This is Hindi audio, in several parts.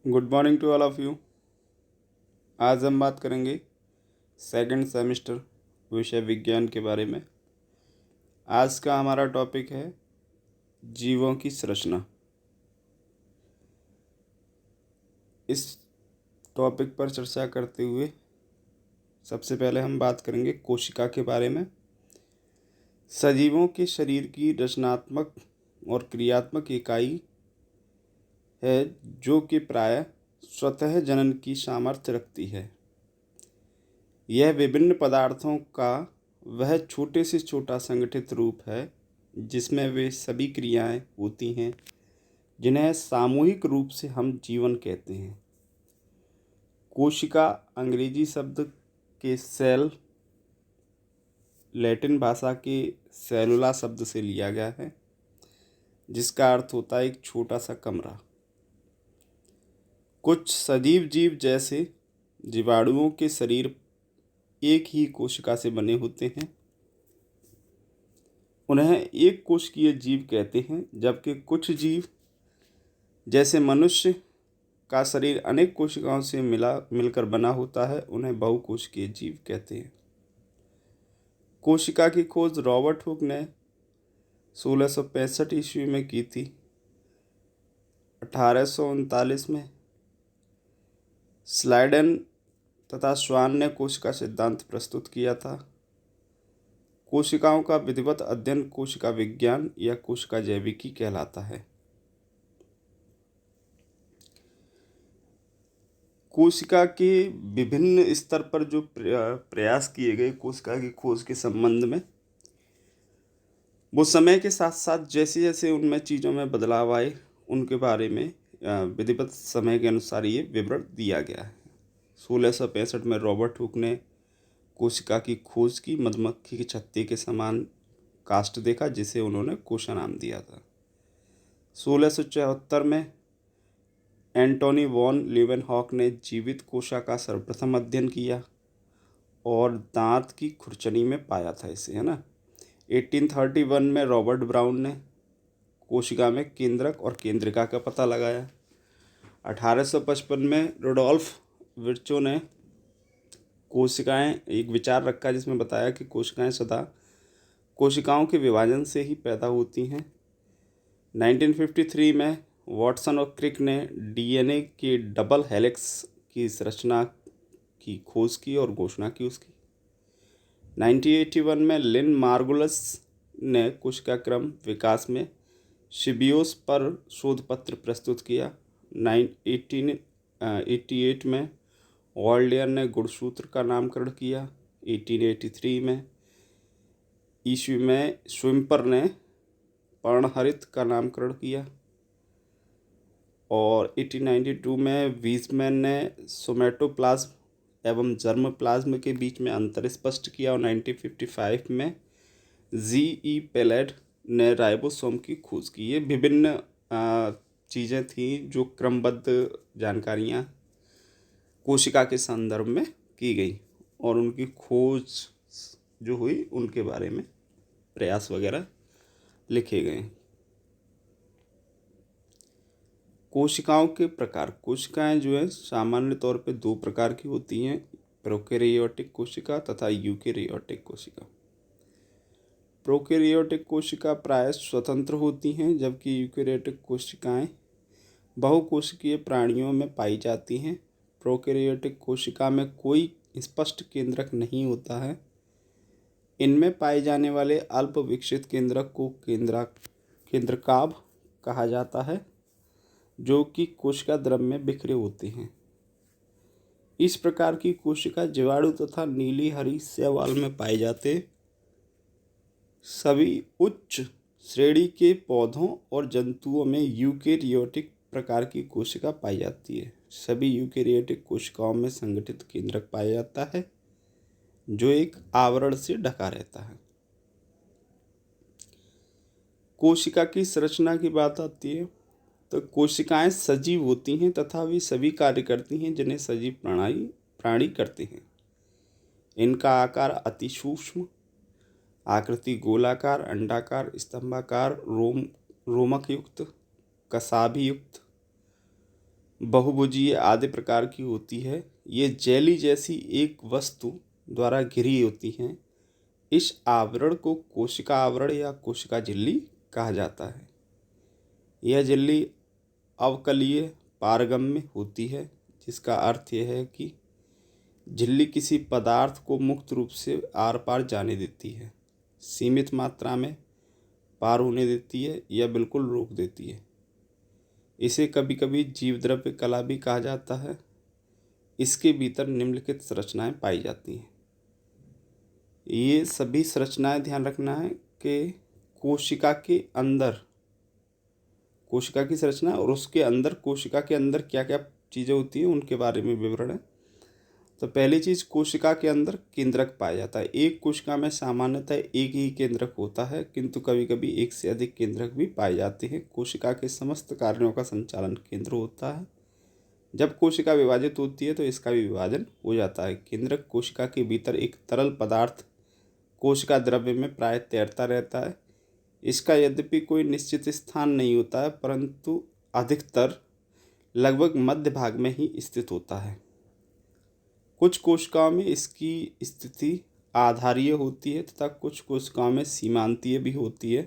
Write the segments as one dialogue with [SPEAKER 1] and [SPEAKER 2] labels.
[SPEAKER 1] Good morning to all of you. आज हम बात करेंगे सेकंड सेमेस्टर विषय विज्ञान के बारे में। आज का हमारा टॉपिक है जीवों की संरचना। इस टॉपिक पर चर्चा करते हुए सबसे पहले हम बात करेंगे कोशिका के बारे में। सजीवों के शरीर की रचनात्मक और क्रियात्मक इकाई है जो कि प्रायः स्वतः जनन की सामर्थ्य रखती है। यह विभिन्न पदार्थों का वह छोटे से छोटा संगठित रूप है जिसमें वे सभी क्रियाएं होती हैं जिन्हें सामूहिक रूप से हम जीवन कहते हैं। कोशिका अंग्रेजी शब्द के सेल लैटिन भाषा के सेलुला शब्द से लिया गया है जिसका अर्थ होता है एक छोटा सा कमरा। कुछ सजीव जीव जैसे जीवाणुओं के शरीर एक ही कोशिका से बने होते हैं, उन्हें एक कोशिकीय जीव कहते हैं, जबकि कुछ जीव जैसे मनुष्य का शरीर अनेक कोशिकाओं से मिलकर बना होता है, उन्हें बहुकोशिकीय जीव कहते हैं। कोशिका की खोज रॉबर्ट हुक ने 1665 ईस्वी में की थी। 1839 में स्लाइडन तथा स्वान ने कोशिका सिद्धांत प्रस्तुत किया था। कोशिकाओं का विधिवत अध्ययन कोशिका विज्ञान या कोशिका जैविकी कहलाता है। कोशिका के विभिन्न स्तर पर जो प्रयास किए गए कोशिका की खोज के संबंध में, वो समय के साथ साथ जैसे जैसे उनमें चीज़ों में बदलाव आए उनके बारे में विधिवत समय के अनुसार ये विवरण दिया गया है। 1665 में रॉबर्ट हुक ने कोशिका की खोज की। मधुमक्खी के छत्ते के समान काष्ठ देखा जिसे उन्होंने कोशा नाम दिया था। 1674 में एंटोनी वॉन लीवेनहॉक ने जीवित कोशा का सर्वप्रथम अध्ययन किया और दांत की खुरचनी में पाया था इसे, है ना। 1831 में रॉबर्ट ब्राउन ने कोशिका में केंद्रक और केंद्रिका का पता लगाया। 1855 में रुडोल्फ विर्चो ने एक विचार रखा जिसमें बताया कि कोशिकाएं सदा कोशिकाओं के विभाजन से ही पैदा होती हैं। 1953 में वॉटसन और क्रिक ने डीएनए के डबल हेलिक्स की संरचना की खोज की और घोषणा की उसकी। 1981 में लिन मार्गुलस ने कोशिका क्रम विकास में शिबियोस पर शोध पत्र प्रस्तुत किया। 1888 में वॉल्डियर ने गुणसूत्र का नामकरण किया। 1883 में ईस्वी में स्विम्पर ने पर्णहरित का नामकरण किया और 1892 में वीजमैन ने सोमेटोप्लाज्म एवं जर्म प्लाज्म के बीच में अंतर स्पष्ट किया और 1955 में जी.ई. पेलेड ने राइबोसोम की खोज की। ये विभिन्न चीज़ें थी जो क्रमबद्ध जानकारियाँ कोशिका के संदर्भ में की गई और उनकी खोज जो हुई उनके बारे में प्रयास वगैरह लिखे गए। कोशिकाओं के प्रकार। कोशिकाएं जो है सामान्य तौर पे दो प्रकार की होती हैं, प्रोकैरियोटिक कोशिका तथा यूकेरियोटिक कोशिका। प्रोकैरियोटिक कोशिका प्रायः स्वतंत्र होती हैं जबकि यूकेरियोटिक कोशिकाएं बहुकोशिकीय प्राणियों में पाई जाती हैं। प्रोकैरियोटिक कोशिका में कोई स्पष्ट केंद्रक नहीं होता है। इनमें पाए जाने वाले अल्प विकसित केंद्रक को केंद्रकाभ कहा जाता है जो कि कोशिका द्रव में बिखरे होते हैं। इस प्रकार की कोशिका जीवाणु तथा नीली हरी शैवाल में पाए जाते सभी उच्च श्रेणी के पौधों और जंतुओं में यूकेरियोटिक प्रकार की कोशिका पाई जाती है। सभी यूकेरियोटिक कोशिकाओं में संगठित केंद्रक पाया जाता है जो एक आवरण से ढका रहता है। कोशिका की संरचना की बात आती है तो कोशिकाएं सजीव होती हैं तथा वे सभी कार्य करती हैं जिन्हें सजीव प्राणी करते हैं। इनका आकार अति सूक्ष्म, आकृति गोलाकार, अंडाकार, स्तंभाकार, रोमक युक्त, कसाभी युक्त, बहुभुजीय आदि प्रकार की होती है। ये जेली जैसी एक वस्तु द्वारा घिरी होती हैं। इस आवरण को कोशिका आवरण या कोशिका झिल्ली कहा जाता है। यह झिल्ली अवकलीय पारगम्य होती है, जिसका अर्थ यह है कि झिल्ली किसी पदार्थ को मुक्त रूप से आर पार जाने देती है, सीमित मात्रा में पार होने देती है या बिल्कुल रोक देती है। इसे कभी कभी जीवद्रव्य कला भी कहा जाता है। इसके भीतर निम्नलिखित संरचनाएं पाई जाती हैं। ये सभी संरचनाएं ध्यान रखना है कि कोशिका के अंदर, कोशिका की संरचना और उसके अंदर कोशिका के अंदर क्या क्या चीज़ें होती हैं उनके बारे में विवरण है। तो पहली चीज़, कोशिका के अंदर केंद्रक पाया जाता है। एक कोशिका में सामान्यतः एक ही केंद्रक होता है, किंतु कभी कभी एक से अधिक केंद्रक भी पाए जाते हैं। कोशिका के समस्त कार्यों का संचालन केंद्र होता है। जब कोशिका विभाजित होती है तो इसका भी विभाजन हो जाता है। केंद्रक कोशिका के भीतर एक तरल पदार्थ कोशिका द्रव्य में प्राय तैरता रहता है। इसका यद्यपि कोई निश्चित स्थान नहीं होता है, परंतु अधिकतर लगभग मध्य भाग में ही स्थित होता है। कुछ कोशिकाओं में इसकी स्थिति आधारीय होती है तथा कुछ कोशिकाओं में सीमांतीय भी होती है।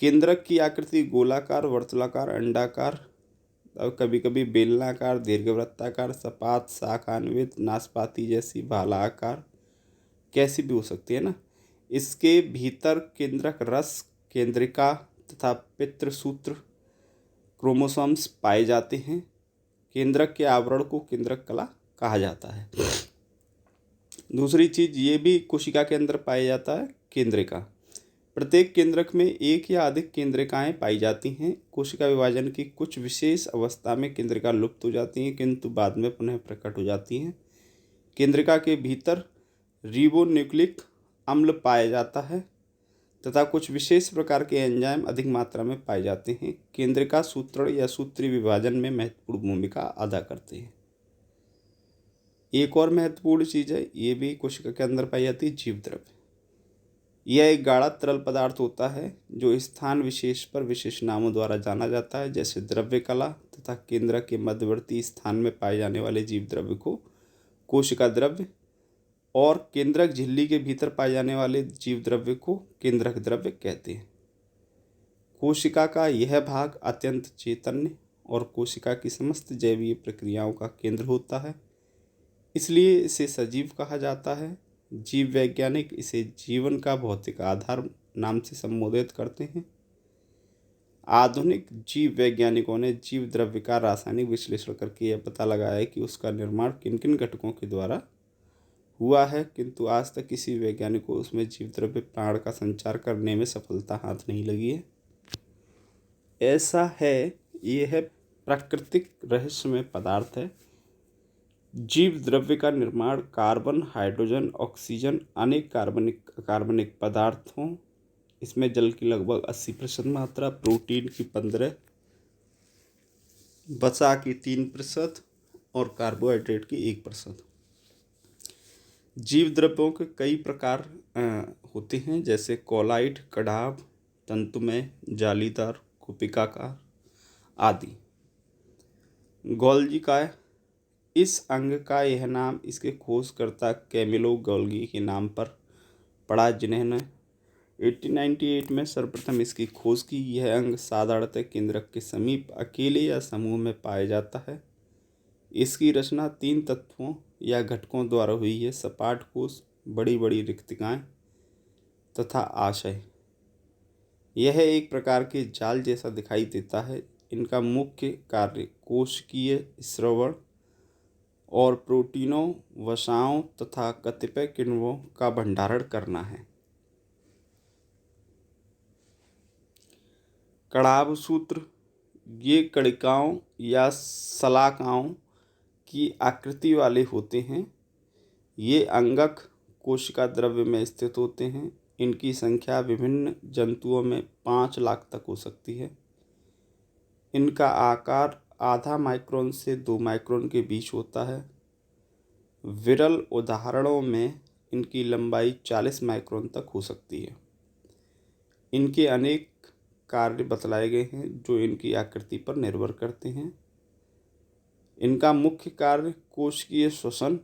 [SPEAKER 1] केंद्रक की आकृति गोलाकार, वर्तुलाकार, अंडाकार और कभी कभी बेलनाकार, दीर्घवृत्ताकार, सपाट, शाखान्वित, नाशपाती जैसी भाला आकार कैसी भी हो सकती है ना। इसके भीतर केंद्रक रस, केंद्रिका तथा पितृसूत्र क्रोमोसोम्स पाए जाते हैं। केंद्रक के आवरण को केंद्रक कला कहा जाता है। दूसरी चीज ये भी कोशिका के अंदर पाया जाता है, केंद्रिका। प्रत्येक केंद्रक में एक या अधिक केंद्रिकाएं पाई जाती हैं। कोशिका विभाजन की कुछ विशेष अवस्था में केंद्रिका लुप्त हो जाती हैं, किंतु बाद में पुनः प्रकट हो जाती हैं। केंद्रिका के भीतर रिबोन्यूक्लिक अम्ल पाया जाता है तथा कुछ विशेष प्रकार के एंजाइम अधिक मात्रा में पाए जाते हैं। केंद्रिका सूत्रण या सूत्री विभाजन में महत्वपूर्ण भूमिका अदा करते हैं। एक और महत्वपूर्ण चीज़ है, ये भी कोशिका के अंदर पाई जाती है, जीवद्रव्य। यह एक गाढ़ा तरल पदार्थ होता है जो स्थान विशेष पर विशेष नामों द्वारा जाना जाता है, जैसे द्रव्य कला तथा केंद्रक के मध्यवर्ती स्थान में पाए जाने वाले जीवद्रव्य को कोशिका द्रव्य और केंद्रक झिल्ली के भीतर पाए जाने वाले जीवद्रव्य को केंद्रक द्रव्य कहते हैं। कोशिका का यह भाग अत्यंत चैतन्य और कोशिका की समस्त जैवीय प्रक्रियाओं का केंद्र होता है, इसलिए इसे सजीव कहा जाता है। जीव वैज्ञानिक इसे जीवन का भौतिक आधार नाम से संबोधित करते हैं। आधुनिक जीव वैज्ञानिकों ने जीव द्रव्य का रासायनिक विश्लेषण करके यह पता लगाया है कि उसका निर्माण किन किन घटकों के द्वारा हुआ है, किंतु आज तक किसी वैज्ञानिक को उसमें जीव द्रव्य प्राण का संचार करने में सफलता हाथ नहीं लगी है। ऐसा है, यह प्राकृतिक रहस्यमय पदार्थ है। जीव द्रव्य का निर्माण कार्बन, हाइड्रोजन, ऑक्सीजन, अनेक कार्बनिक पदार्थों, इसमें जल की लगभग 80% मात्रा, प्रोटीन की 15%, वसा की 3% और कार्बोहाइड्रेट की 1%। जीव द्रव्यों के कई प्रकार होते हैं, जैसे कॉलाइड, कड़ाभ, तंतुमय, जालीदार, कुपिकाकार आदि। गोल्गी का इस अंग का यह नाम इसके खोजकर्ता कैमिलो गोल्गी के नाम पर पड़ा, जिन्होंने 1898 में सर्वप्रथम इसकी खोज की। यह अंग साधारणतः केंद्रक के समीप अकेले या समूह में पाया जाता है। इसकी रचना 3 तत्वों या घटकों द्वारा हुई है: सपाट कोश, बड़ी बड़ी रिक्तिकाएं तथा आशय। यह एक प्रकार के जाल जैसा दिखाई देता है। इनका मुख्य कार्य कोशिकीय स्रवण और प्रोटीनों, वसाओं तथा कतिपय किण्वों का भंडारण करना है। कड़ाभ सूत्र, ये कणिकाओं या शलाकाओं की आकृति वाले होते हैं। ये अंगक कोशिका द्रव्य में स्थित होते हैं। इनकी संख्या विभिन्न जंतुओं में 5 लाख तक हो सकती है। इनका आकार आधा माइक्रोन से 2 माइक्रोन के बीच होता है। विरल उदाहरणों में इनकी लंबाई 40 माइक्रोन तक हो सकती है। इनके अनेक कार्य बतलाए गए हैं जो इनकी आकृति पर निर्भर करते हैं। इनका मुख्य कार्य कोशिकीय श्वसन,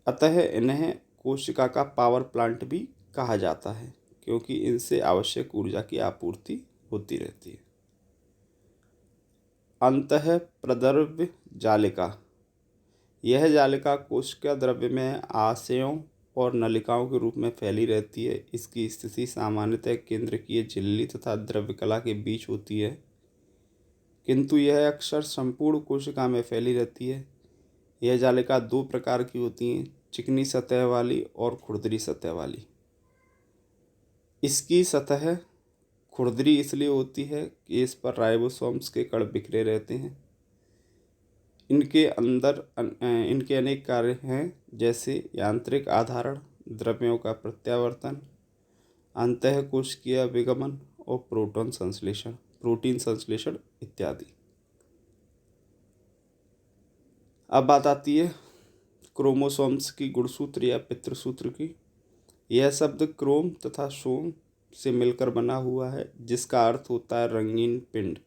[SPEAKER 1] अतः इन्हें कोशिका का पावर प्लांट भी कहा जाता है, क्योंकि इनसे आवश्यक ऊर्जा की आपूर्ति होती रहती है। अंतः प्रद्रव्य जालिका, यह जालिका कोशिका द्रव्य में आशयों और नलिकाओं के रूप में फैली रहती है। इसकी स्थिति सामान्यतः केंद्रकीय झिल्ली तथा द्रव्य कला के बीच होती है, किंतु यह अक्सर संपूर्ण कोशिका में फैली रहती है। यह जालिका दो प्रकार की होती हैं, चिकनी सतह वाली और खुरदरी सतह वाली। इसकी सतह खुरदरी इसलिए होती है कि इस पर राइबोसोम्स के कण बिखरे रहते हैं। इनके अंदर इनके अनेक कार्य हैं, जैसे यांत्रिक आधारण, द्रव्यों का प्रत्यावर्तन, अंतःकोशिकीय विगमन और प्रोटीन संश्लेषण इत्यादि। अब बात आती है क्रोमोसोम्स की गुणसूत्र या पितृसूत्र की। यह शब्द क्रोम तथा सोम से मिलकर बना हुआ है, जिसका अर्थ होता है रंगीन पिंड।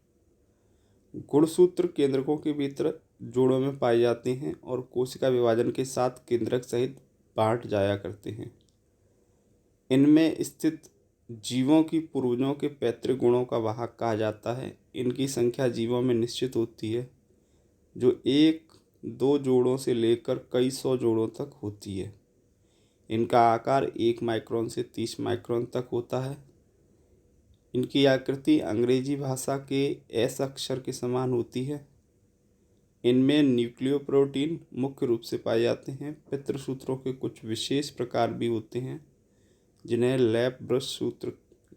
[SPEAKER 1] गुणसूत्र केंद्रकों के भीतर जोड़ों में पाए जाते हैं और कोशिका विभाजन के साथ केंद्रक सहित बांट जाया करते हैं। इनमें स्थित जीवों की पूर्वजों के पैतृक गुणों का वाहक कहा जाता है। इनकी संख्या जीवों में निश्चित होती है, जो 1-2 जोड़ों से लेकर कई सौ जोड़ों तक होती है। इनका आकार 1 माइक्रोन से 30 माइक्रोन तक होता है। इनकी आकृति अंग्रेजी भाषा के एस अक्षर के समान होती है। इनमें न्यूक्लियोप्रोटीन मुख्य रूप से पाए जाते हैं। पितृसूत्रों के कुछ विशेष प्रकार भी होते हैं, जिन्हें लैप ब्रश सूत्र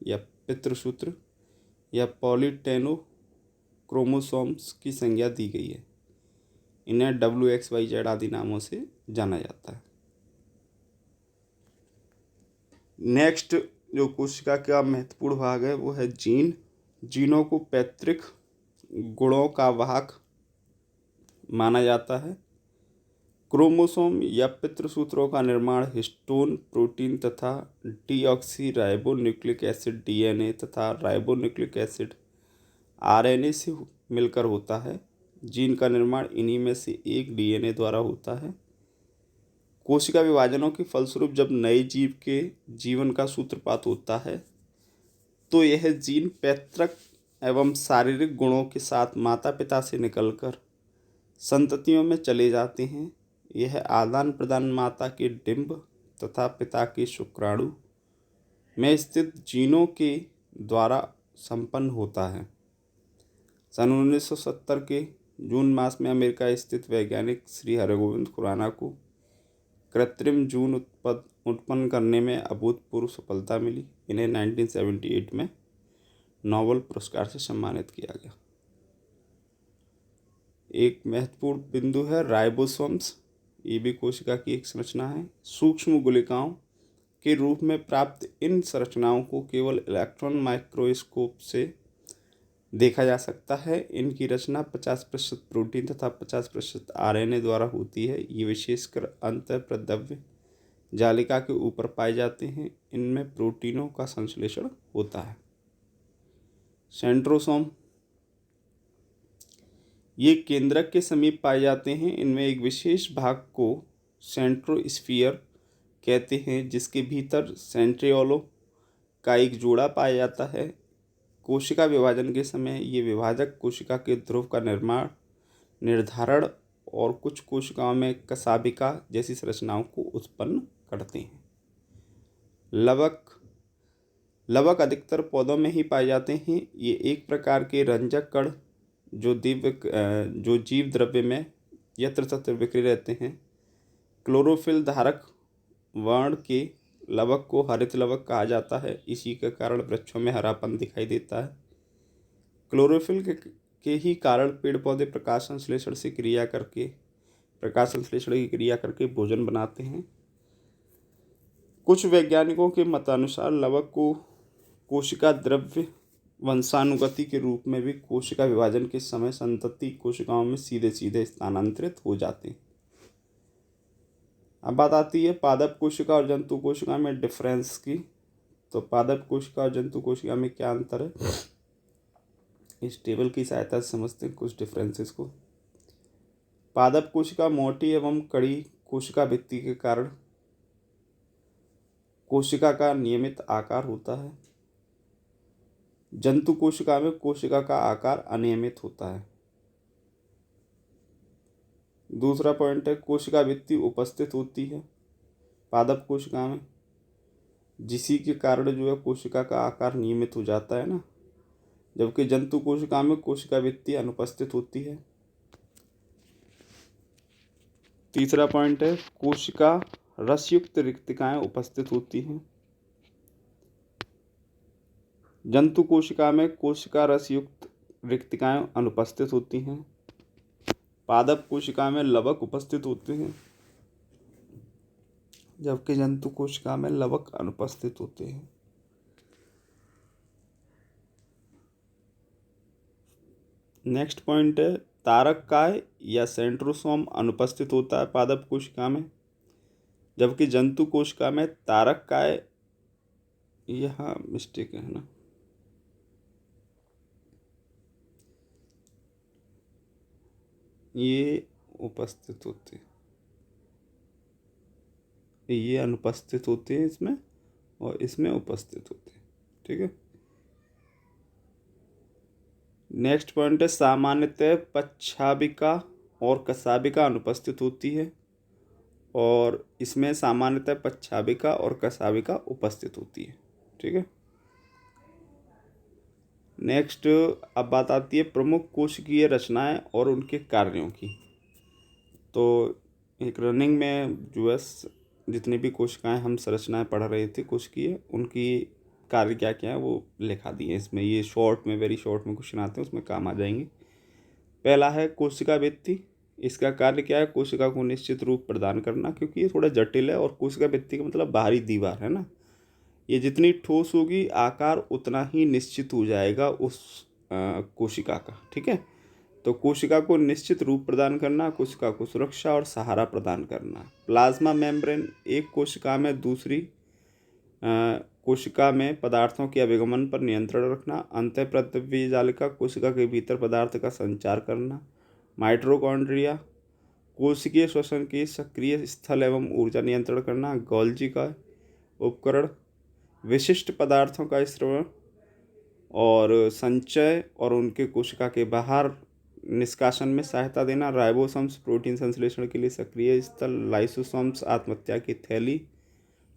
[SPEAKER 1] या पितृसूत्र या पॉलीटेनो क्रोमोसोम्स की संज्ञा दी गई है। इन्हें WXYZ आदि नामों से जाना जाता है। नेक्स्ट जो कोशिका का महत्वपूर्ण भाग है वो है जीन। जीनों को पैतृक गुणों का वाहक माना जाता है। क्रोमोसोम या पितृसूत्रों का निर्माण हिस्टोन प्रोटीन तथा डीऑक्सी राइबोन्यूक्लिक एसिड DNA तथा राइबोन्यूक्लिक एसिड RNA से मिलकर होता है। जीन का निर्माण इन्हीं में से एक DNA द्वारा होता है। कोशिका विभाजनों के फलस्वरूप जब नए जीव के जीवन का सूत्रपात होता है, तो यह जीन पैतृक एवं शारीरिक गुणों के साथ माता पिता से निकलकर संततियों में चले जाते हैं। यह आदान प्रदान माता के डिंब तथा पिता के शुक्राणु में स्थित जीनों के द्वारा संपन्न होता है। सन 1970 के जून मास में अमेरिका स्थित वैज्ञानिक श्री हरगोविंद खुराना को कृत्रिम जून उत्पन्न करने में अभूतपूर्व सफलता मिली। इन्हें 1978 में नोबेल पुरस्कार से सम्मानित किया गया। एक महत्वपूर्ण बिंदु है राइबोसोम्स। ये भी कोशिका की एक संरचना है। सूक्ष्म गुलिकाओं के रूप में प्राप्त इन संरचनाओं को केवल इलेक्ट्रॉन माइक्रोस्कोप से देखा जा सकता है। इनकी रचना 50% प्रोटीन तथा 50% RNA द्वारा होती है। ये विशेषकर अंतःप्रद्रव्य जालिका के ऊपर पाए जाते हैं। इनमें प्रोटीनों का संश्लेषण होता है। सेंट्रोसोम ये केंद्रक के समीप पाए जाते हैं। इनमें एक विशेष भाग को सेंट्रोस्फीयर कहते हैं, जिसके भीतर सेंट्रियोलों का एक जोड़ा पाया जाता है। कोशिका विभाजन के समय ये विभाजक कोशिका के ध्रुव का निर्धारण और कुछ कोशिकाओं में कशाभिका जैसी संरचनाओं को उत्पन्न करते हैं। लवक अधिकतर पौधों में ही पाए जाते हैं। ये एक प्रकार के रंजक कण जो जीव द्रव्य में यत्र तत्र बिखरे रहते हैं। क्लोरोफिल धारक वर्ण के लवक को हरित लवक कहा जाता है। इसी के कारण वृक्षों में हरापन दिखाई देता है। क्लोरोफिल के ही कारण पेड़ पौधे प्रकाश संश्लेषण की क्रिया करके भोजन बनाते हैं। कुछ वैज्ञानिकों के मतानुसार लवक को कोशिका द्रव्य वंशानुगति के रूप में भी कोशिका विभाजन के समय संतति कोशिकाओं में सीधे सीधे स्थानांतरित हो जाते हैं। अब बात आती है पादप कोशिका और जंतु कोशिका में डिफरेंस की। तो पादप कोशिका और जंतु कोशिका में क्या अंतर है, इस टेबल की सहायता से समझते हैं कुछ डिफरेंसेस को। पादप कोशिका मोटी एवं कड़ी कोशिका भित्ति के कारण कोशिका का नियमित आकार होता है। जंतु कोशिका में कोशिका का आकार अनियमित होता है। दूसरा पॉइंट है कोशिका भित्ति उपस्थित होती है पादप कोशिका में, जिसी के कारण जो है कोशिका का आकार नियमित हो जाता है ना, जबकि जंतु कोशिका में कोशिका भित्ति अनुपस्थित होती है। तीसरा पॉइंट है कोशिका रसयुक्त रिक्तिकाएं उपस्थित होती हैं। जंतु कोशिका में कोशिका रसयुक्त रिक्तिकाएं अनुपस्थित होती हैं। पादप कोशिका में लवक उपस्थित होते हैं, जबकि जंतु कोशिका में लवक अनुपस्थित होते हैं। नेक्स्ट पॉइंट है तारक काय या सेंट्रोसोम अनुपस्थित होता है पादप कोशिका में, जबकि जंतु कोशिका में तारक काय, यहाँ मिस्टेक है ना, ये उपस्थित होते हैं, ये अनुपस्थित होते हैं इसमें और इसमें उपस्थित होते हैं। ठीक है। नेक्स्ट पॉइंट है सामान्यतः पच्छाबिका और कसाबिका अनुपस्थित होती है और इसमें सामान्यतः पच्छाबिका और कसाबिका उपस्थित होती है। ठीक है। नेक्स्ट अब बात आती है प्रमुख कोशिकीय रचनाएं और उनके कार्यों की। तो एक रनिंग में जो है जितनी भी कोशिकाएं हम संरचनाएं पढ़ रहे थे कोशिकीय, उनकी कार्य क्या क्या है वो लिखा दिए इसमें। ये शॉर्ट में, वेरी शॉर्ट में क्वेश्चन आते हैं, उसमें काम आ जाएंगे। पहला है कोशिका भित्ति। इसका कार्य क्या है? कोशिका को निश्चित रूप प्रदान करना, क्योंकि ये थोड़ा जटिल है और कोशिका भित्ति का मतलब बाहरी दीवार है ना, ये जितनी ठोस होगी आकार उतना ही निश्चित हो जाएगा उस कोशिका का। ठीक है। तो कोशिका को निश्चित रूप प्रदान करना, कोशिका को सुरक्षा और सहारा प्रदान करना। प्लाज्मा मेम्ब्रेन एक कोशिका में दूसरी कोशिका में पदार्थों के अभिगमन पर नियंत्रण रखना। अंतःप्रद्रव्य जालिका कोशिका के भीतर पदार्थ का संचार करना। माइटोकॉन्ड्रिया कोशिकीय श्वसन के सक्रिय स्थल एवं ऊर्जा नियंत्रण करना। गोल्जी का उपकरण विशिष्ट पदार्थों का स्रवण और संचय और उनके कोशिका के बाहर निष्कासन में सहायता देना। राइबोसोम्स प्रोटीन संश्लेषण के लिए सक्रिय स्थल। लाइसोसोम्स आत्महत्या की थैली।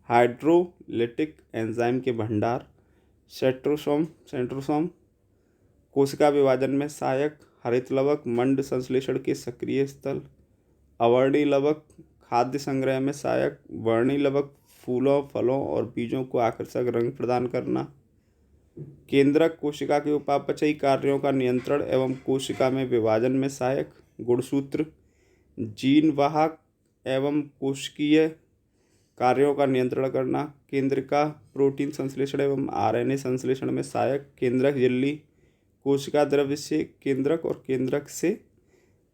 [SPEAKER 1] हाइड्रोलिटिक एंजाइम के भंडार। सेंट्रोसोम कोशिका विभाजन में सहायक। हरित लवक मंड संश्लेषण के सक्रिय स्थल। अवर्णी लवक खाद्य संग्रह में सहायक। वर्णी लवक फूलों, फलों और बीजों को आकर्षक रंग प्रदान करना। केंद्रक कोशिका के उपापचयी कार्यों का नियंत्रण एवं कोशिका में विभाजन में सहायक। गुणसूत्र जीन वाहक एवं कोशिकीय कार्यों का नियंत्रण करना। केंद्रिका प्रोटीन संश्लेषण एवं आरएनए संश्लेषण में सहायक। केंद्रक झिल्ली कोशिका द्रव्य से केंद्रक और केंद्रक से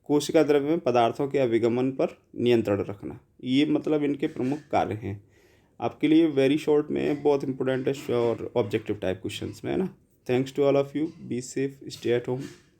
[SPEAKER 1] कोशिका द्रव्य में पदार्थों के अभिगमन पर नियंत्रण रखना। ये मतलब इनके प्रमुख कार्य हैं। आपके लिए वेरी शॉर्ट में बहुत इंपॉर्टेंट है और ऑब्जेक्टिव टाइप क्वेश्चंस में है ना। Thanks to all of you, be safe, stay at home.